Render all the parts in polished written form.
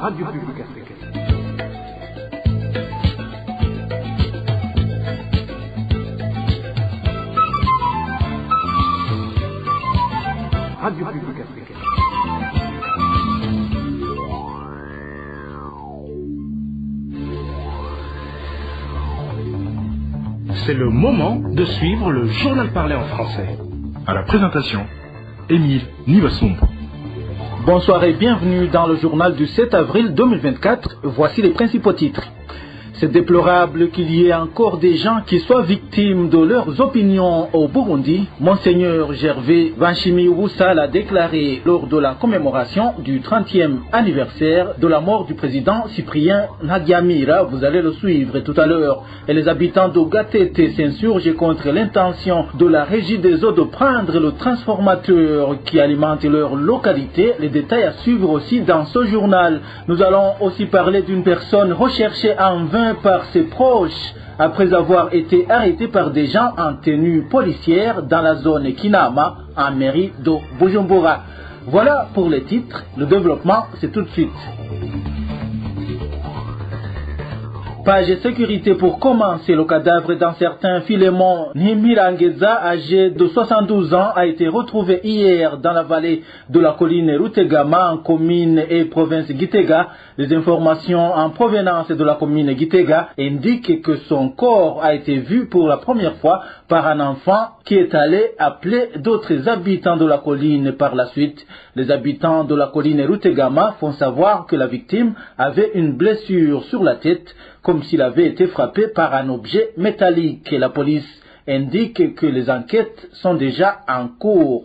Radio Publique Africaine. Radio Publique Africaine. C'est le moment de suivre le journal parlé en français. À la présentation, Émile Nivasumbo. Bonsoir et bienvenue dans le journal du 7 avril 2024. Voici les principaux titres. C'est déplorable qu'il y ait encore des gens qui soient victimes de leurs opinions au Burundi. Monseigneur Gervais Banshimi-Ubusa l'a déclaré lors de la commémoration du 30e anniversaire de la mort du président Cyprien Ntaryamira. Vous allez le suivre tout à l'heure. Et les habitants de Gatete s'insurgent contre l'intention de la Régie des eaux de prendre le transformateur qui alimente leur localité. Les détails à suivre aussi dans ce journal. Nous allons aussi parler d'une personne recherchée en vain par ses proches après avoir été arrêté par des gens en tenue policière dans la zone Kinama en mairie de Bujumbura. Voilà pour les titres. Le développement, c'est tout de suite. Page sécurité pour commencer. Le cadavre d'un certain Philémon Nimirangeza, âgé de 72 ans, a été retrouvé hier dans la vallée de la colline Rutegama, en commune et province Gitega. Les informations en provenance de la commune Gitega indiquent que son corps a été vu pour la première fois par un enfant qui est allé appeler d'autres habitants de la colline par la suite. Les habitants de la colline Rutegama font savoir que la victime avait une blessure sur la tête, comme s'il avait été frappé par un objet métallique. Et la police indique que les enquêtes sont déjà en cours.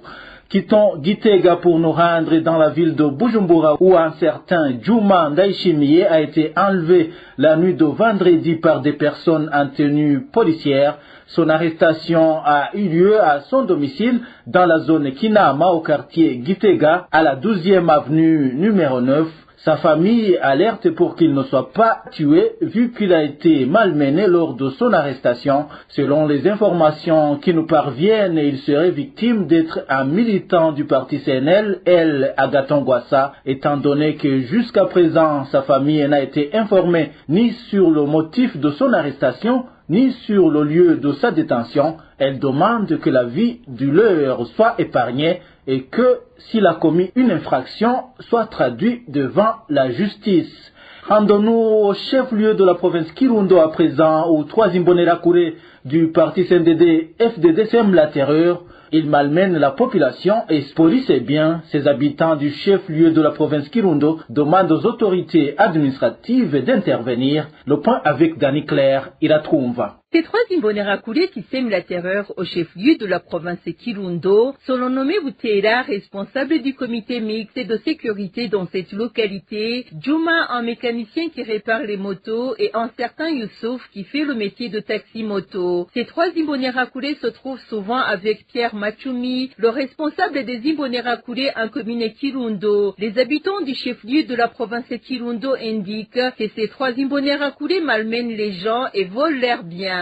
Quittons Gitega pour nous rendre dans la ville de Bujumbura où un certain Juma Ndaishimiye a été enlevé la nuit de vendredi par des personnes en tenue policière. Son arrestation a eu lieu à son domicile dans la zone Kinama au quartier Gitega à la 12e avenue numéro 9. Sa famille alerte pour qu'il ne soit pas tué vu qu'il a été malmené lors de son arrestation. Selon les informations qui nous parviennent, il serait victime d'être un militant du parti CNL, El Agatongwassa, étant donné que jusqu'à présent sa famille n'a été informée ni sur le motif de son arrestation, ni sur le lieu de sa détention. Elle demande que la vie du leur soit épargnée et que, s'il a commis une infraction, soit traduit devant la justice. Rendons-nous au chef-lieu de la province Kirundo à présent, où trois Imbonerakure du parti CNDD-FDD sèment la terreur. Il malmène la population et spolie ses biens. Ces habitants du chef-lieu de la province Kirundo demandent aux autorités administratives d'intervenir. Le point avec Dani Claire, il la trouve. Ces trois Imbonerakure qui sèment la terreur au chef-lieu de la province Kirundo sont nommés Butera, responsable du comité mixte de sécurité dans cette localité, Juma, un mécanicien qui répare les motos, et un certain Youssouf qui fait le métier de taxi-moto. Ces trois Imbonerakure se trouvent souvent avec Pierre Machumi, le responsable des Imbonerakure en commune Kirundo. Les habitants du chef-lieu de la province Kirundo indiquent que ces trois Imbonerakure malmènent les gens et volent leurs biens.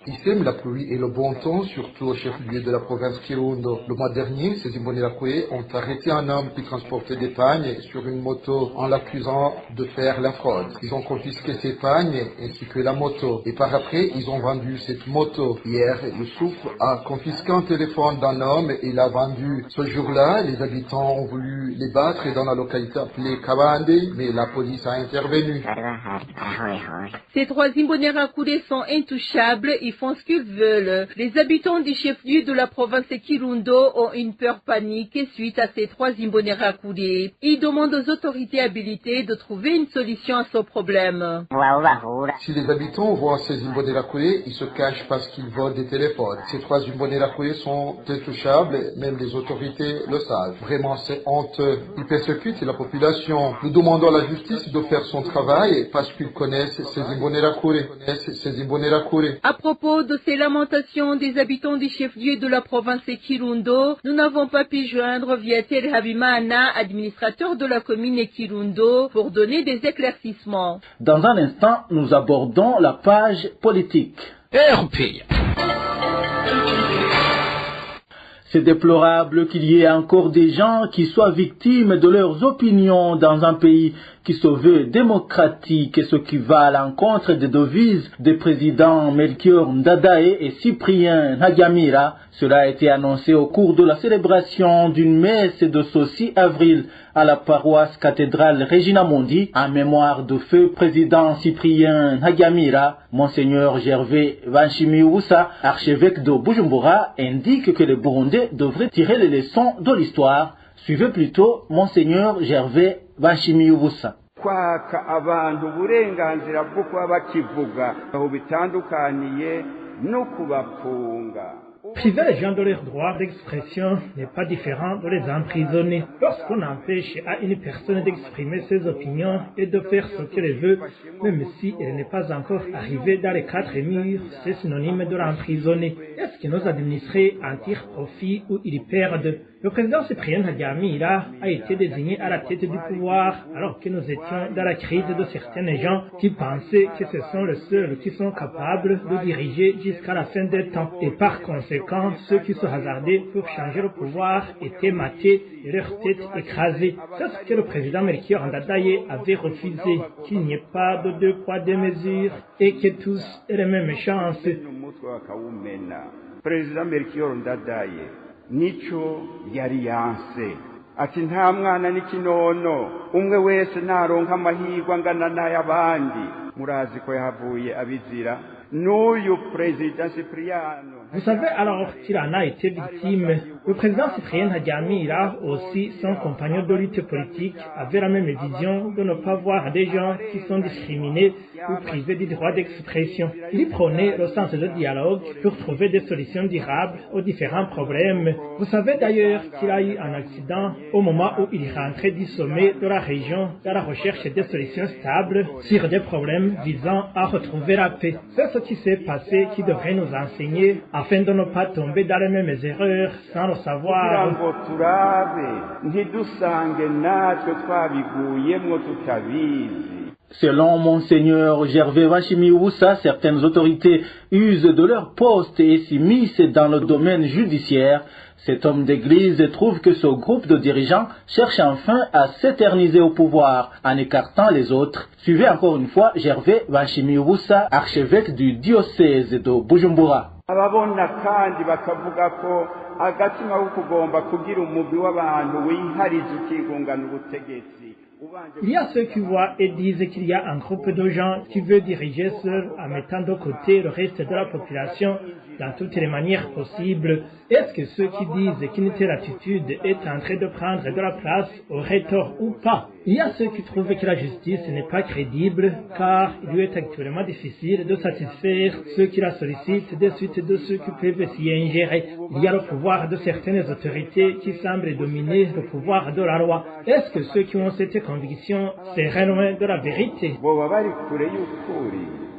Ils sèment la pluie et le bon temps, surtout au chef-lieu de la province Kirundo. Le mois dernier, ces Imbonerakure ont arrêté un homme qui transportait des pagnes sur une moto en l'accusant de faire la fraude. Ils ont confisqué ces pagnes ainsi que la moto. Et par après, ils ont vendu cette moto. Hier, le souffle a confisqué un téléphone d'un homme et l'a vendu. Ce jour-là, les habitants ont voulu les battre dans la localité appelée Kabande, mais la police a intervenu. Ces trois Imbonerakure sont intouchables, ils font ce qu'ils veulent. Les habitants du chef-lieu de la province Kirundo ont une peur panique suite à ces trois Imbonerakure. Ils demandent aux autorités habilitées de trouver une solution à ce problème. Si les habitants voient ces Imbonerakure, ils se cachent parce qu'ils volent des téléphones. Ces trois Imbonerakure sont intouchables, même les autorités le savent. Vraiment, c'est honteux. Ils persécutent la population. Nous demandons à la justice de faire son travail parce qu'ils connaissent ces Imbonerakure. À propos de ces lamentations des habitants du chef-lieu de la province Kirundo, nous n'avons pas pu joindre Viatel Habimana, administrateur de la commune Kirundo, pour donner des éclaircissements. Dans un instant, nous abordons la page politique. RPA. C'est déplorable qu'il y ait encore des gens qui soient victimes de leurs opinions dans un pays qui se veut démocratique et ce qui va à l'encontre des devises des présidents Melchior Ndadaye et Cyprien Ntaryamira. Cela a été annoncé au cours de la célébration d'une messe de ce 6 avril à la paroisse cathédrale Regina Mundi en mémoire de feu président Cyprien Ntaryamira. Monseigneur Gervais Banshimiwubusa, archevêque de Bujumbura, indique que les Burundais devraient tirer les leçons de l'histoire. Suivez plutôt Monseigneur Gervais Banshimiwubusa. Kwaka abantu uburenganzira bwo kuba bakivuga aho bitandukaniye no kubafunga. Priver les gens de leur droit d'expression n'est pas différent de les emprisonner. Lorsqu'on empêche à une personne d'exprimer ses opinions et de faire ce qu'elle veut, même si elle n'est pas encore arrivée dans les 4 murs, c'est synonyme de l'emprisonner. Est-ce que nos administrés en tirent profit ou ils perdent? Le président Cyprien Ntaryamira a été désigné à la tête du pouvoir alors que nous étions dans la crise de certains gens qui pensaient que ce sont les seuls qui sont capables de diriger jusqu'à la fin des temps. Et par conséquent, ceux qui se hasardaient pour changer le pouvoir étaient matés et leurs têtes écrasées. C'est ce que le président Melchior Ndadaye avait refusé, qu'il n'y ait pas de 2 poids 2 mesures et que tous aient les mêmes chances. Président Melchior Ndadaye nico yari yanse ati nta mwana n'ikinono umwe wese naronka amahirwe angana n'ay'abandi. Murazi ko yahavuye abizira n'uyu président Cypriano. Vous savez alors qu'il en a été victime. Le président Cyprien Ntaryamira, aussi son compagnon de lutte politique, avait la même vision de ne pas voir des gens qui sont discriminés ou privés du droit d'expression. Il prônait le sens du dialogue pour trouver des solutions durables aux différents problèmes. Vous savez d'ailleurs qu'il a eu un accident au moment où il rentrait du sommet de la région dans la recherche des solutions stables sur des problèmes visant à retrouver la paix. C'est ce qui s'est passé qui devrait nous enseigner afin de ne pas tomber dans les mêmes erreurs sans le savoir. Selon Monseigneur Gervais Banshimiwubusa, certaines autorités usent de leur poste et s'immiscent dans le domaine judiciaire. Cet homme d'église trouve que ce groupe de dirigeants cherche enfin à s'éterniser au pouvoir en écartant les autres. Suivez encore une fois Gervais Banshimiwubusa, archevêque du diocèse de Bujumbura. Ababona kandi bakavuga ko agatima ko kugomba kugira umugwi w'abantu wihariza ukigungana ubutegetsi. Il y a ceux qui voient et disent qu'il y a un groupe de gens qui veut diriger seul en mettant de côté le reste de la population dans toutes les manières possibles. Est-ce que ceux qui disent qu'une telle attitude est en train de prendre de la place auraient tort ou pas? Il y a ceux qui trouvent que la justice n'est pas crédible car il lui est actuellement difficile de satisfaire ceux qui la sollicitent des suites de ceux qui peuvent s'y ingérer. Il y a le pouvoir de certaines autorités qui semblent dominer le pouvoir de la loi. Est-ce que ceux qui ont cette conviction seraient loin de la vérité?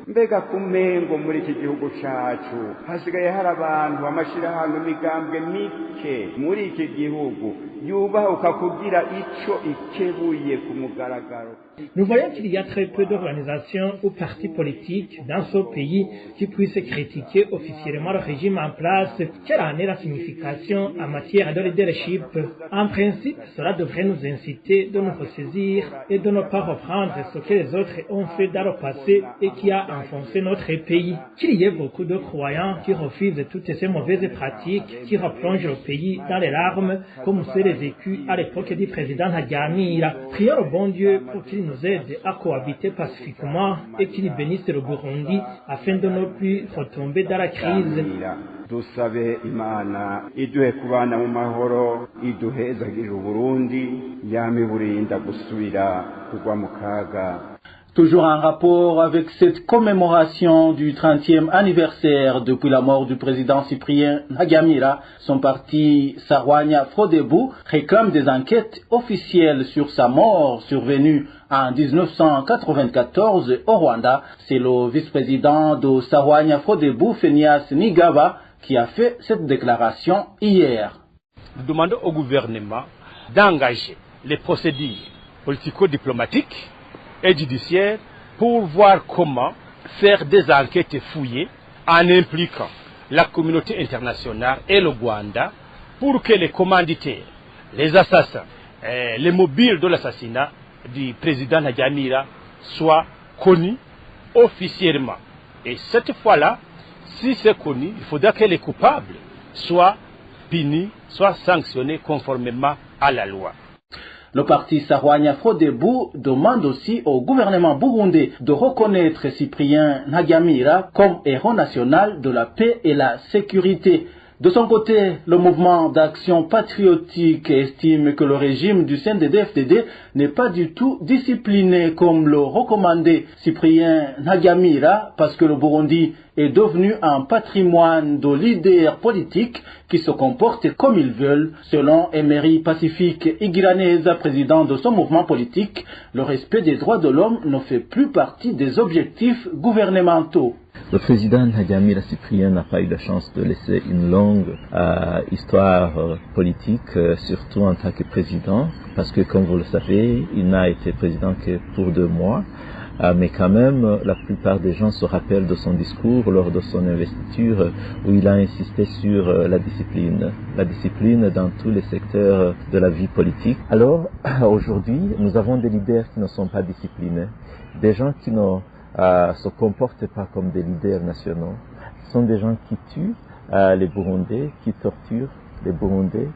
mbega kumengo muri iki gihugu cyacu hasigaye hari abantu amashirahamwe imigambwe mike muri iki gihugu yubahuka kugira ico ikebuye ku mugaragaro. Nous voyons qu'il y a très peu d'organisations ou partis politiques dans ce pays qui puissent critiquer officiellement le régime en place. Quelle en est la signification en matière de leadership? En principe, cela devrait nous inciter de nous ressaisir et de ne pas reprendre ce que les autres ont fait dans le passé et qui a enfoncé notre pays. Qu'il y ait beaucoup de croyants qui refusent toutes ces mauvaises pratiques, qui replongent le pays dans les larmes, comme c'est le vécu à l'époque du président Ntaryamira. Prions le bon Dieu pour qu'il nous aide à cohabiter pacifiquement et qu'il bénisse le Burundi afin de ne plus retomber dans la crise. Dusabe Imana iduhe kubana mu mahoro iduhezagirira Burundi yame burinda gusubira kugwa mu kaga. Toujours en rapport avec cette commémoration du 30e anniversaire depuis la mort du président Cyprien Ntaryamira, son parti Sarwanya Frodebu réclame des enquêtes officielles sur sa mort survenue en 1994 au Rwanda. C'est le vice-président de Sarwanya Frodebu, Phineas Nigaba, qui a fait cette déclaration hier. Nous demandons au gouvernement d'engager les procédures politico-diplomatiques et judiciaires pour voir comment faire des enquêtes fouillées en impliquant la communauté internationale et le Rwanda pour que les commanditaires, les assassins, les mobiles de l'assassinat du président Nadiamira soient connus officiellement. Et cette fois-là, si c'est connu, il faudra que les coupables soient punis, soient sanctionnés conformément à la loi. Le parti Sarwanya Frodebou demande aussi au gouvernement burundais de reconnaître Cyprien Ntaryamira comme héros national de la paix et la sécurité. De son côté, le mouvement d'action patriotique estime que le régime du CNDD-FDD n'est pas du tout discipliné comme le recommandait Cyprien Ntaryamira parce que le Burundi est devenu un patrimoine de leaders politiques qui se comportent comme ils veulent. Selon Emery Pacifique Igiraneza, président de son mouvement politique, le respect des droits de l'homme ne fait plus partie des objectifs gouvernementaux. Le président Ntaryamira Cyprien n'a pas eu la chance de laisser une longue histoire politique, surtout en tant que président, parce que comme vous le savez, il n'a été président que pour 2 mois. Mais quand même, la plupart des gens se rappellent de son discours lors de son investiture où il a insisté sur la discipline dans tous les secteurs de la vie politique. Alors, aujourd'hui, nous avons des leaders qui ne sont pas disciplinés, des gens qui ne se comportent pas comme des leaders nationaux. Ce sont des gens qui tuent les Burundais, qui torturent les Burundais,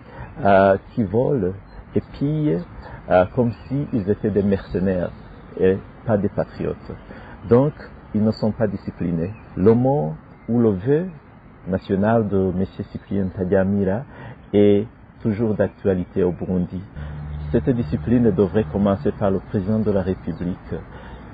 qui volent et pillent comme s'ils étaient des mercenaires et pas des patriotes. Donc, ils ne sont pas disciplinés. Le mot ou le vœu national de M. Cyprien Ntaryamira est toujours d'actualité au Burundi. Cette discipline devrait commencer par le président de la République.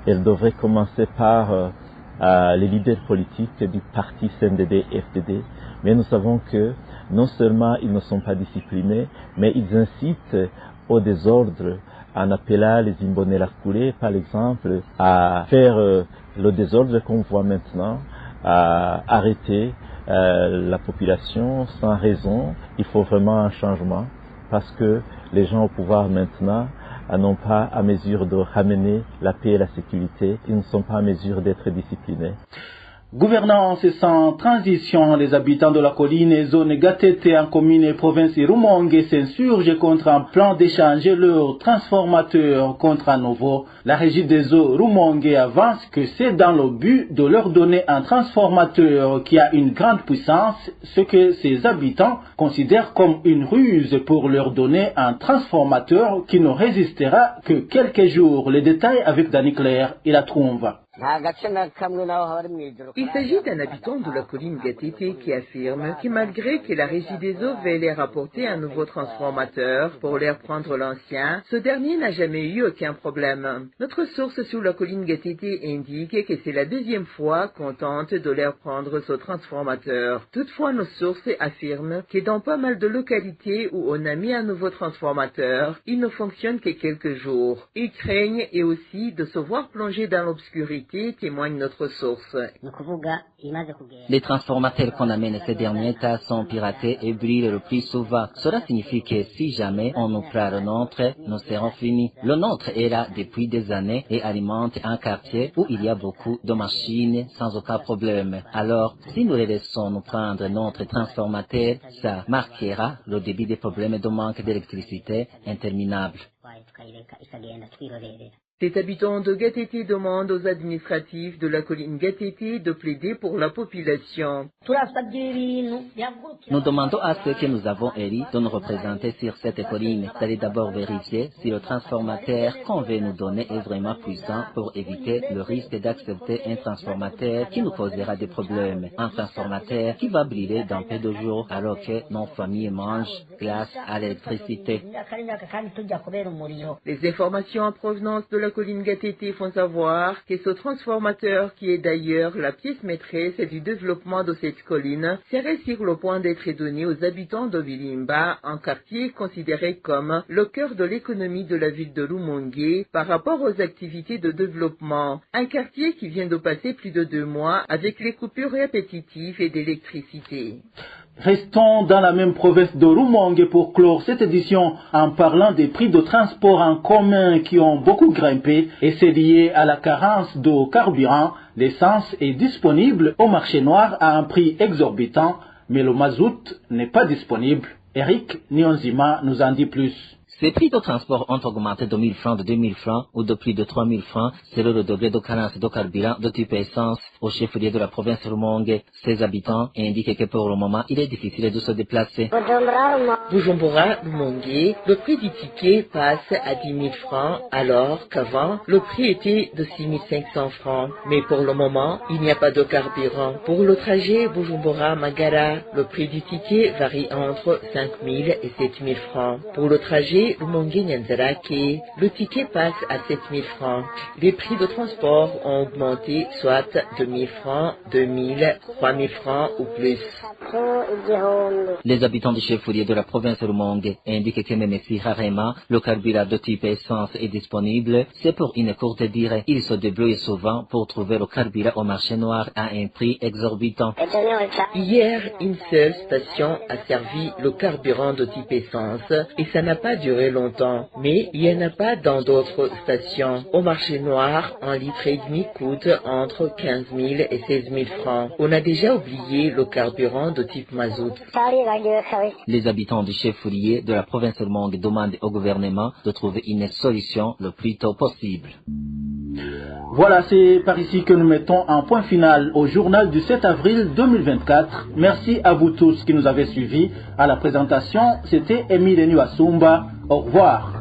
Elle devrait commencer par les leaders politiques du parti CNDD-FDD. Mais nous savons que non seulement ils ne sont pas disciplinés, mais ils incitent au désordre en appelant les Imbonerakure, par exemple, à faire le désordre qu'on voit maintenant, à arrêter la population sans raison. Il faut vraiment un changement parce que les gens au pouvoir maintenant n'ont pas à mesure de ramener la paix et la sécurité. Ils ne sont pas à mesure d'être disciplinés. Gouvernance sans transition, les habitants de la colline et zone Gatete en commune et province Rumongue s'insurgent contre un plan d'échanger leur transformateur contre un nouveau. La régie des eaux Rumongue avance que c'est dans le but de leur donner un transformateur qui a une grande puissance, ce que ces habitants considèrent comme une ruse pour leur donner un transformateur qui ne résistera que quelques jours. Les détails avec Danny Claire et la Trouve. Il s'agit d'un habitant de la colline Gatete qui affirme que malgré que la régie des eaux veut leur apporter un nouveau transformateur pour leur prendre l'ancien, ce dernier n'a jamais eu aucun problème. Notre source sur la colline Gatete indique que c'est la 2e fois qu'on tente de leur prendre ce transformateur. Toutefois, nos sources affirment que dans pas mal de localités où on a mis un nouveau transformateur, il ne fonctionne que quelques jours. Ils craignent et aussi de se voir plonger dans l'obscurité, témoigne notre source. Les transformateurs qu'on amène ces derniers temps sont piratés et brillent le plus souvent. Cela signifie que si jamais on nous prend le nôtre, nous serons finis. Le nôtre est là depuis des années et alimente un quartier où il y a beaucoup de machines sans aucun problème. Alors, si nous les laissons nous prendre notre transformateur, ça marquera le début des problèmes de manque d'électricité interminables. Cet habitant de Gatete demande aux administratifs de la colline Gatete de plaider pour la population. Nous demandons à ceux que nous avons élus de nous représenter sur cette colline d'aller d'abord vérifier si le transformateur qu'on veut nous donner est vraiment puissant pour éviter le risque d'accepter un transformateur qui nous causera des problèmes. Un transformateur qui va briller dans peu de jours alors que nos familles mangent grâce à l'électricité. Les informations en provenance de la colline Gatete font savoir que ce transformateur, qui est d'ailleurs la pièce maîtresse du développement de cette colline, serait sur le point d'être donné aux habitants de Vilimba, un quartier considéré comme le cœur de l'économie de la ville de Rumongue par rapport aux activités de développement. Un quartier qui vient de passer plus de 2 mois avec les coupures répétitives et d'électricité. Restons dans la même province de Rumongue pour clore cette édition en parlant des prix de transport en commun qui ont beaucoup grimpé et c'est lié à la carence de carburant. L'essence est disponible au marché noir à un prix exorbitant, mais le mazout n'est pas disponible. Eric Nyonzima nous en dit plus. Ces prix de transport ont augmenté de 1000 francs, de 2000 francs ou de plus de 3000 francs selon le degré de carence de carburant de type essence au chef-lieu de la province Rumongue. Ses habitants indiquent que pour le moment, il est difficile de se déplacer. Bujumbura, Rumongue, le prix du ticket passe à 10 000 francs alors qu'avant, le prix était de 6 500 francs. Mais pour le moment, il n'y a pas de carburant. Pour le trajet Bujumbura-Magara, le prix du ticket varie entre 5 000 et 7 000 francs. Pour le trajet Rumongue-Nyanzarake, le ticket passe à 7 000 francs. Les prix de transport ont augmenté, soit 2 000 francs, 2 000, 3 000 francs ou plus. Les habitants du chef-lieu de la province Rumongue indiquent que même si rarement le carburant de type essence est disponible, c'est pour une courte durée. Ils se débrouillent souvent pour trouver le carburant au marché noir à un prix exorbitant. Hier, une seule station a servi le carburant de type essence et ça n'a pas duré longtemps, mais il n'y en a pas dans d'autres stations. Au marché noir, un litre et demi coûte entre 15 000 et 16 000 francs. On a déjà oublié le carburant de type mazout. Les habitants du chef-lieu de la province Rumongue demandent au gouvernement de trouver une solution le plus tôt possible. Voilà, c'est par ici que nous mettons un point final au journal du 7 avril 2024. Merci à vous tous qui nous avez suivis. À la présentation, c'était Émile Niwasumba. Au revoir.